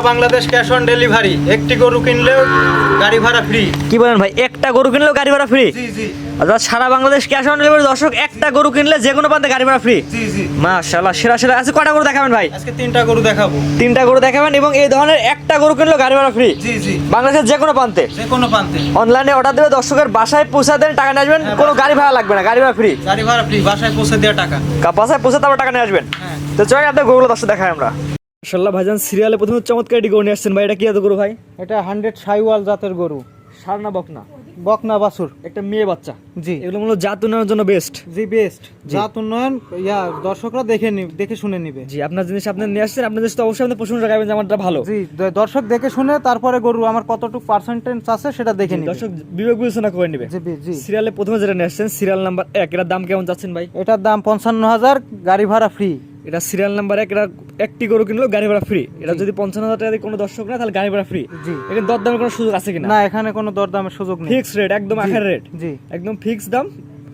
Bangladesh cash on delivery. একটি গরু কিনলেও গাড়ি ভাড়া ফ্রি। কি বলেন ভাই, একটা গরু কিনলেও গাড়ি ভাড়া ফ্রি? জি জি অর্থাৎ সারা বাংলাদেশ ক্যাশ অন ডেলিভারি। দর্শক, একটা গরু কিনলে যে কোনো প্রান্তে গাড়ি ভাড়া ফ্রি। জি জি মাশাআল্লাহ, সেরা সেরা আছে। কয়টা গরু দেখাবেন ভাই? আজকে 3টা গরু দেখাবো। 3টা গরু দেখাবেন এবং এই ধরনের একটা গরু কিনলেও গাড়ি ভাড়া ফ্রি। জি জি বাংলাদেশের যে কোনো প্রান্তে, যে কোনো প্রান্তে অনলাইনে অর্ডার দেবে, দর্শকের বাসায় পৌঁছা দেন, টাকা নিয়ে আসবেন, কোনো গাড়ি ভাড়া লাগবে না, গাড়ি ভাড়া ফ্রি। গাড়ি ভাড়া ফ্রি, বাসায় পৌঁছে দেওয়া টাকা। বাসায় পৌঁছে তারপর টাকা নিয়ে আসবেন। হ্যাঁ। তো চলেন আপনার গরুগুলো দর্শক দেখাই আমরা। মাশাআল্লাহ ভাইজান, সিরিয়ালে প্রথমে চমৎকার একটি গরু নিয়ে আসছেন ভাই। এটা কি এত গরু ভাই? এটা 100 শাইওয়াল জাতের গরু। ষাঁড় না বকনা? বকনা বাছুর। একটা মেয়ে বাচ্চা। জি এগুলো মূলত জাত উন্নয়নের জন্য বেস্ট। জি বেস্ট জাত উন্নয়ন। দর্শকরা দেখে শুনে নিবে। জি, আপনার জিনিস আপনি নিয়ে আসছেন, আপনার জিনিস তো অবশ্যই আপনি প্রশংসা করবেন যে আমারটা ভালো। জি দর্শক দেখে শুনে তারপরে গরু আমার কতটুকু পার্সেন্টেজ আছে সেটা দেখে নিবে। দর্শক বিবেক বিবেচনা করে নেবে। জি জি সিরিয়ালে প্রথমে যেটা নিয়ে আসছেন, সিরিয়াল নাম্বার 1, এটার দাম কেমন যাচ্ছেন ভাই? এটার দাম 55,000, গাড়ি ভাড়া ফ্রি। এটা সিরিয়াল নাম্বার 1, এটা একটি গরু কিনলেও গাড়ি ভাড়া ফ্রি। এটা যদি 55,000 টাকা দিয়ে কোনো দর্শক না, তাহলে গাড়ি ভাড়া ফ্রি। জি এখানে দরদামের কোনো সুযোগ আছে কিনা? না, এখানে কোনো দরদামের সুযোগ নেই। ফিক্স রেট, একদম আখের রেট। জি একদম ফিক্স দাম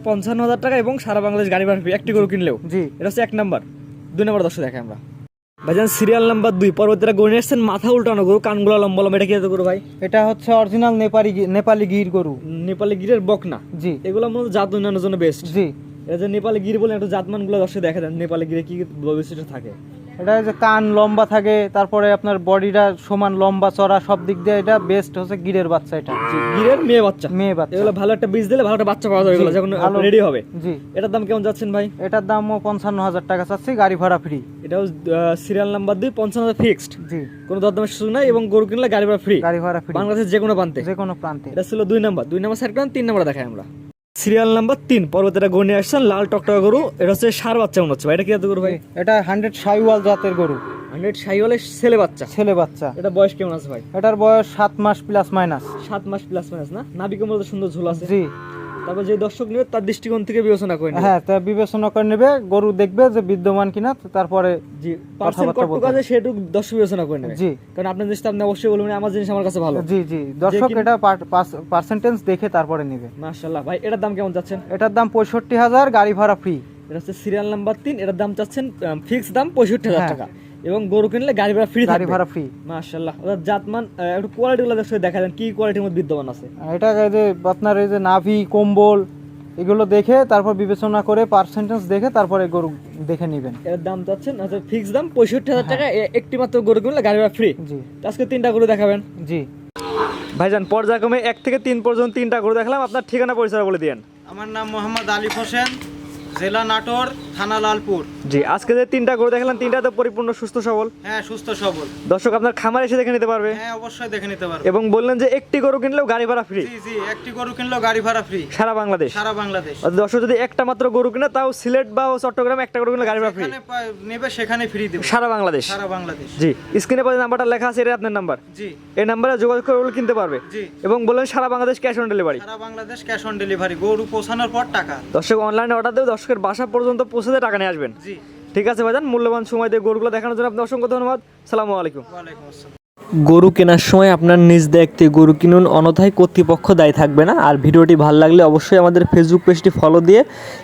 55,000 টাকা এবং সারা বাংলাদেশ গাড়ি ভাড়া ফ্রি একটি গরু কিনলেও। জি এটা হচ্ছে 1 নাম্বার। 2 নাম্বার দর্শক দেখাই আমরা। ভাইজান সিরিয়াল নাম্বার 2, পরবর্তীটা গরু নিয়ে আসছেন, মাথা উল্টানো গরু, কানগুলো লম্বা লম্বা। এটা কি এত গরু ভাই? এটা হচ্ছে অরিজিনাল নেপালি গির গরু। নেপালি গিরের বকনা। জি এগুলো মূলত জাত উন্নয়নের জন্য বেস্ট। জি এটা যে নেপালি গির বলে একটু জাতমানগুলো দর্শক দেখা দেন, নেপালি গিরে কি বৈশিষ্ট্য থাকে। এটা যে কান লম্বা থাকে, তারপরে আপনার বডিটা সমান লম্বা চড়া, সব দিক দিয়ে এটা বেস্ট হচ্ছে গিরের বাচ্চা। এটা গিরের মেয়ে বাচ্চা। মেয়ে বাচ্চা। এগুলো ভালো একটা বীজ দিলে ভালো একটা বাচ্চা পাওয়া যাবে, এগুলো যখন রেডি হবে। জি এটার দাম কেমন যাচ্ছেন ভাই? এটার দামও 55,000 টাকা চাচ্ছি, গাড়ি ভাড়া ফ্রি। এটাও সিরিয়াল নাম্বার 2, 55,000 ফিক্সড। জি কোনো দরদামের সুযোগ নাই এবং গরু কিনলে গাড়ি ভাড়া ফ্রি। গাড়ি ভাড়া ফ্রি বাংলাদেশের যে কোনো প্রান্তে। যে কোনো প্রান্তে। এটা ছিল 2 নাম্বার। 2 নাম্বার সাইড করেন, 3 নাম্বার দেখাই আমরা। সিরিয়াল নাম্বার 3, পরবর্তীটা গরু নিয়ে আসছেন, লাল টকটকা গরু। এটা হচ্ছে ষাঁড় বাচ্চা মনে হচ্ছে ভাই। এটা কি এত গরু ভাই? এটা 100 শাইওয়াল জাতের গরু। 100 শাইওয়ালের ছেলে বাচ্চা। ছেলে বাচ্চা। এটা বয়স কেমন আছে ভাই? এটার বয়স 7 মাস প্লাস মাইনাস। 7 মাস প্লাস মাইনাস না? নাভি কোমল সুন্দর ঝোল আছে। জি তারপর যে দর্শক নেবে তার দৃষ্টিকোণ থেকে বিবেচনা করে নেবে। হ্যাঁ, তা বিবেচনা করে নেবে, গরু দেখবে যে বিদ্যমান কিনা, তারপরে জি, পার্সেন্ট কতটুকু আছে সেটুকু দর্শক বিবেচনা করে নেবে। জি কারণ আপনার জিনিসটা আপনি অবশ্যই বলবেন আমার জিনিস আমার কাছে ভালো। জি জি দর্শক এটা পার্সেন্টেজ দেখে তারপরে নেবে। মাশাআল্লাহ ভাই, এটার দাম কেমন যাচ্ছেন? এটার দাম 65,000, গাড়ি ভাড়া ফ্রি। এটা হচ্ছে সিরিয়াল নাম্বার 3, এটার দাম চাচ্ছেন ফিক্স দাম 65,000 টাকা এবং গরু কিনলে গাড়ি ভাড়া ফ্রি। গাড়ি ভাড়া ফ্রি। মাশাআল্লাহ। ওটা জাতমান একটু কোয়ালিটিগুলো দর্শক দেখা দেন, কি কোয়ালিটির মধ্যে বিদ্যমান আছে। এটা যে আপনার এই যে নাভি কম্বল এগুলো দেখে তারপর বিবেচনা করে পার্সেন্টেজ দেখে তারপরে গরু দেখে নেবেন। এর দাম চাচ্ছেন আচ্ছা ফিক্স দাম 65,000 টাকা, একটি মাত্র গরু কিনলে গাড়ি ভাড়া ফ্রি। জি আজকে 3টা গরু দেখাবেন। জি ভাইজান পর্যায়ক্রমে 1 থেকে 3 পর্যন্ত 3টা গরু দেখালাম, আপনার ঠিকানা পরিচয় বলে দিয়েন। আমার নাম মোহাম্মদ আলিফ হোসেন, জেলা নাটোর, থানা লালপুর। জি, আজকে যে 3টা গরু দেখালাম, 3টা তো পরিপূর্ণ সুস্থ সবল। হ্যাঁ, সুস্থ সবল। দর্শক আপনার খামারে এসে দেখে নিতে পারবে। হ্যাঁ, অবশ্যই দেখে নিতে পারবে। এবং বললেন যে একটি গরু কিনলেও গাড়ি ভাড়া ফ্রি। জি জি একটি গরু কিনলেও গাড়ি ভাড়া ফ্রি সারা বাংলাদেশ। সারা বাংলাদেশ। দর্শক যদি একটা মাত্র গরু কিনে, তাও সিলেট বা চট্টগ্রাম একটা গরু কিনলে গাড়ি ভাড়া ফ্রি। যেখানে নেবে সেখানে ফ্রি দেবে। সারা বাংলাদেশ। সারা বাংলাদেশ। জি, স্ক্রিনে পরে নাম্বারটা লেখা আছে, এটা আপনার নাম্বার। জি এই নাম্বারে যোগাযোগ করে ওগুলো কিনতে পারবে। জি এবং বললেন সারা বাংলাদেশ ক্যাশ অন ডেলিভারি। সারা বাংলাদেশ ক্যাশ অন ডেলিভারি, গরু পৌঁছানোর পর টাকা। দর্শক অনলাইনে অর্ডার দেবে, দর্শকের বাসা পর্যন্ত পৌঁছে দিয়ে টাকা নিয়ে আসবেন। জি ঠিক আছে ভাইজান, মূল্যবান সময় দিয়ে গরুগুলো দেখানোর জন্য আপনার অসংখ্য ধন্যবাদ। সালামু আলাইকুম। ওয়ালাইকুম আসসালাম। গরু কেনার সময় আপনার নিজ দায়িত্বে গরু কিনুন, অন্যথায় কর্তৃপক্ষ দায়ী থাকবে না। আর ভিডিওটি ভালো লাগলে অবশ্যই আমাদের ফেসবুক পেজটি ফলো দিয়ে,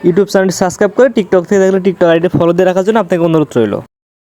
ইউটিউব চ্যানেলটি সাবস্ক্রাইব করে, টিকটক থেকে দেখলে টিকটক আইডি ফলো দিয়ে রাখার জন্য আপনাকে অনুরোধ রইল।